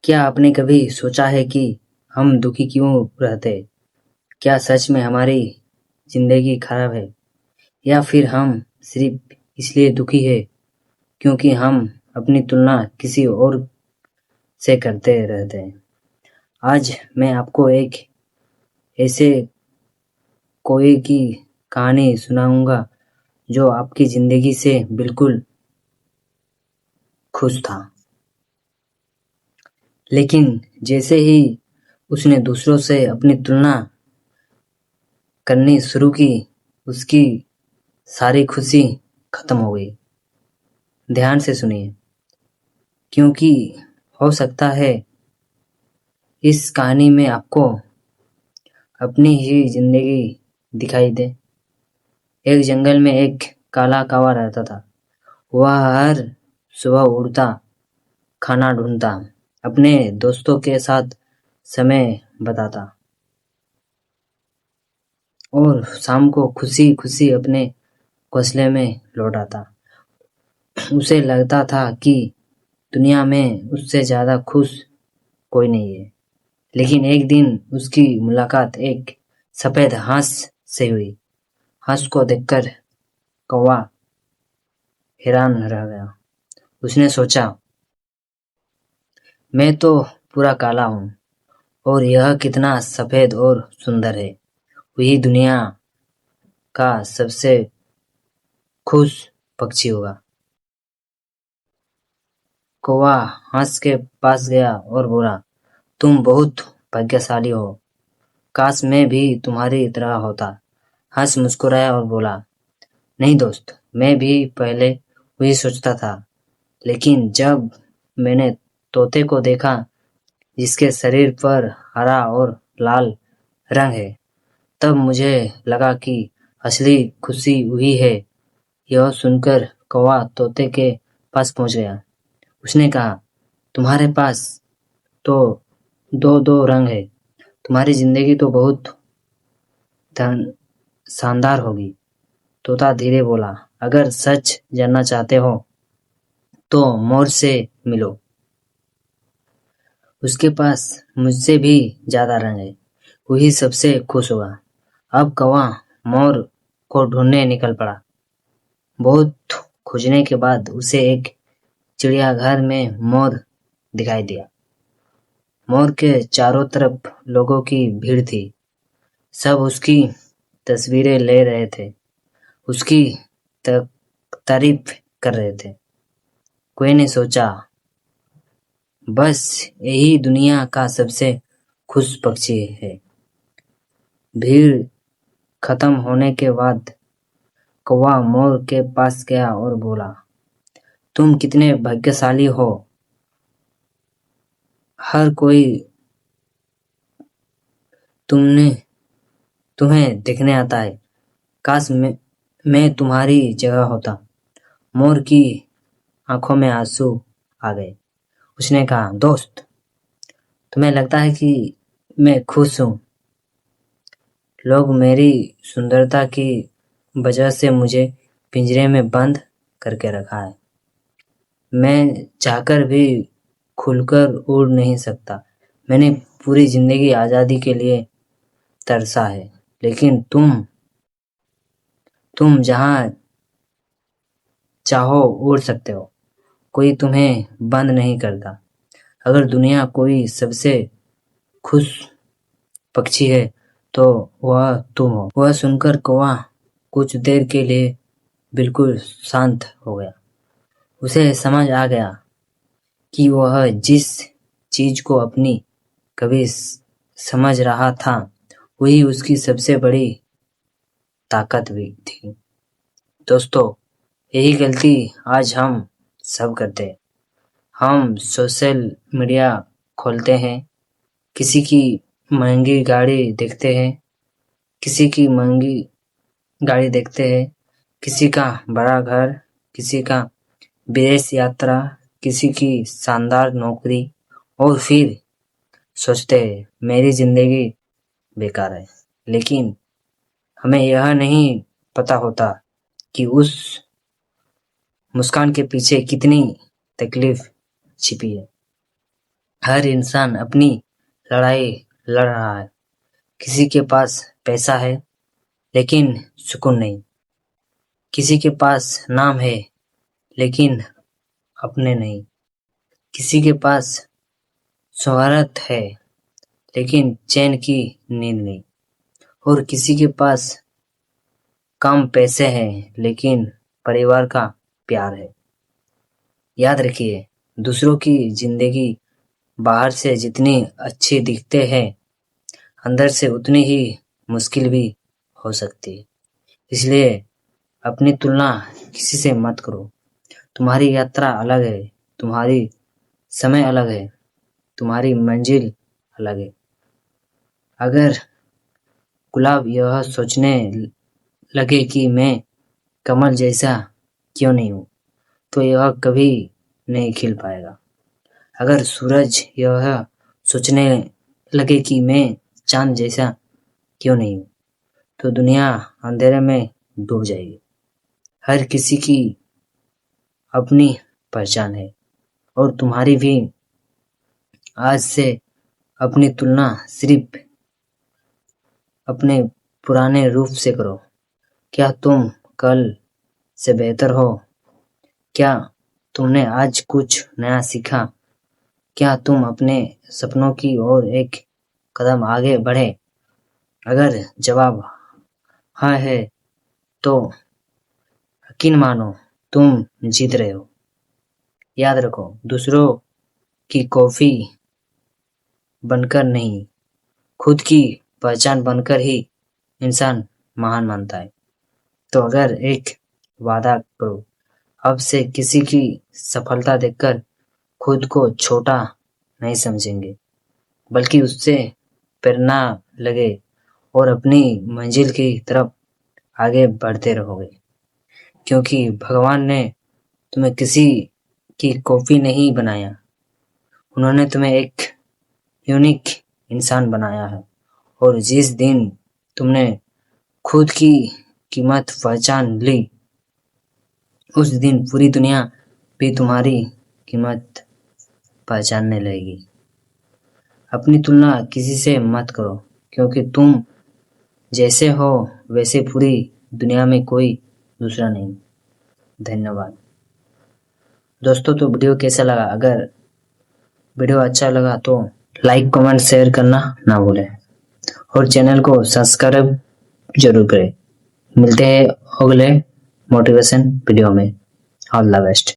क्या आपने कभी सोचा है कि हम दुखी क्यों रहते? क्या सच में हमारी जिंदगी खराब है या फिर हम सिर्फ इसलिए दुखी है क्योंकि हम अपनी तुलना किसी और से करते रहते हैं? आज मैं आपको एक ऐसे कोई की कहानी सुनाऊंगा जो आपकी जिंदगी से बिल्कुल खुश था, लेकिन जैसे ही उसने दूसरों से अपनी तुलना करनी शुरू की, उसकी सारी खुशी खत्म हो गई। ध्यान से सुनिए, क्योंकि हो सकता है इस कहानी में आपको अपनी ही जिंदगी दिखाई दे। एक जंगल में एक काला कौवा रहता था। वह हर सुबह उड़ता, खाना ढूंढता, अपने दोस्तों के साथ समय बिताता और शाम को खुशी खुशी अपने घोंसले में लौट आता। उसे लगता था कि दुनिया में उससे ज्यादा खुश कोई नहीं है। लेकिन एक दिन उसकी मुलाकात एक सफेद हंस से हुई। हंस को देखकर कौवा हैरान रह गया। उसने सोचा, मैं तो पूरा काला हूँ और यह कितना सफेद और सुंदर है। वही दुनिया का सबसे खुश पक्षी होगा। कौवा हंस के पास गया और बोला, तुम बहुत भाग्यशाली हो। काश मैं भी तुम्हारी तरह होता। हंस मुस्कुराया और बोला, नहीं दोस्त, मैं भी पहले वही सोचता था, लेकिन जब मैंने तोते को देखा जिसके शरीर पर हरा और लाल रंग है, तब मुझे लगा कि असली खुशी वही है। यह सुनकर कौवा तोते के पास पहुंच गया। उसने कहा, तुम्हारे पास तो दो दो रंग है। तुम्हारी जिंदगी तो बहुत शानदार होगी। तोता धीरे बोला, अगर सच जानना चाहते हो तो मोर से मिलो। उसके पास मुझसे भी ज्यादा रंग है। वही सबसे खुश होगा। अब कौवा मोर को ढूंढने निकल पड़ा। बहुत खोजने के बाद उसे एक चिड़ियाघर में मोर दिखाई दिया। मोर के चारों तरफ लोगों की भीड़ थी। सब उसकी तस्वीरें ले रहे थे, उसकी तारीफ कर रहे थे। कोई ने सोचा, बस यही दुनिया का सबसे खुश पक्षी है। भीड़ खत्म होने के बाद कौवा मोर के पास गया और बोला, तुम कितने भाग्यशाली हो। हर कोई तुम्हें देखने आता है। काश मैं तुम्हारी जगह होता। मोर की आंखों में आंसू आ गए। उसने कहा, दोस्त, तुम्हें लगता है कि मैं खुश हूँ। लोग मेरी सुंदरता की वजह से मुझे पिंजरे में बंद करके रखा है। मैं चाहकर भी खुलकर उड़ नहीं सकता। मैंने पूरी जिंदगी आजादी के लिए तरसा है, लेकिन तुम जहाँ चाहो उड़ सकते हो। कोई तुम्हें बंद नहीं करता। अगर दुनिया कोई सबसे खुश पक्षी है तो वह तुम हो। वह सुनकर कौवा कुछ देर के लिए बिल्कुल शांत हो गया। उसे समझ आ गया कि वह जिस चीज को अपनी कभी समझ रहा था, वही उसकी सबसे बड़ी ताकत भी थी। दोस्तों, यही गलती आज हम सब करते हैं। हम सोशल मीडिया खोलते हैं, किसी की महंगी गाड़ी देखते हैं, किसी की महंगी गाड़ी देखते हैं, किसी का बड़ा घर, किसी का विदेश यात्रा, किसी की शानदार नौकरी, और फिर सोचते हैं मेरी जिंदगी बेकार है। लेकिन हमें यह नहीं पता होता कि उस मुस्कान के पीछे कितनी तकलीफ छिपी है। हर इंसान अपनी लड़ाई लड़ रहा है। किसी के पास पैसा है लेकिन सुकून नहीं। किसी के पास नाम है लेकिन अपने नहीं। किसी के पास शोहरत है लेकिन चैन की नींद नहीं। और किसी के पास कम पैसे हैं लेकिन परिवार का प्यार है। याद रखिए, दूसरों की जिंदगी बाहर से जितनी अच्छी दिखते हैं, अंदर से उतनी ही मुश्किल भी हो सकती है। इसलिए अपनी तुलना किसी से मत करो। तुम्हारी यात्रा अलग है, तुम्हारी समय अलग है, तुम्हारी मंजिल अलग है। अगर गुलाब यह सोचने लगे कि मैं कमल जैसा क्यों नहीं हूँ, तो यह कभी नहीं खिल पाएगा। अगर सूरज यह सोचने लगे कि मैं चांद जैसा क्यों नहीं हूँ, तो दुनिया अंधेरे में डूब जाएगी। हर किसी की अपनी पहचान है और तुम्हारी भी। आज से अपनी तुलना सिर्फ अपने पुराने रूप से करो। क्या तुम कल से बेहतर हो? क्या तुमने आज कुछ नया सीखा? क्या तुम अपने सपनों की ओर एक कदम आगे बढ़े? अगर जवाब हाँ है तो यकीन मानो, तुम जीत रहे हो। याद रखो, दूसरों की कॉफी बनकर नहीं, खुद की पहचान बनकर ही इंसान महान मानता है। तो अगर एक वादा करो, अब से किसी की सफलता देखकर खुद को छोटा नहीं समझेंगे, बल्कि उससे प्रेरणा लगे और अपनी मंजिल की तरफ आगे बढ़ते रहोगे। क्योंकि भगवान ने तुम्हें किसी की कॉपी नहीं बनाया, उन्होंने तुम्हें एक यूनिक इंसान बनाया है। और जिस दिन तुमने खुद की कीमत पहचान ली, उस दिन पूरी दुनिया भी तुम्हारी कीमत पहचानने लगेगी। अपनी तुलना किसी से मत करो, क्योंकि तुम जैसे हो वैसे पूरी दुनिया में कोई दूसरा नहीं। धन्यवाद दोस्तों। तो वीडियो कैसा लगा? अगर वीडियो अच्छा लगा तो लाइक कमेंट शेयर करना ना भूलें और चैनल को सब्सक्राइब जरूर करें। मिलते हैं अगले मोटिवेशन वीडियो में। All the best.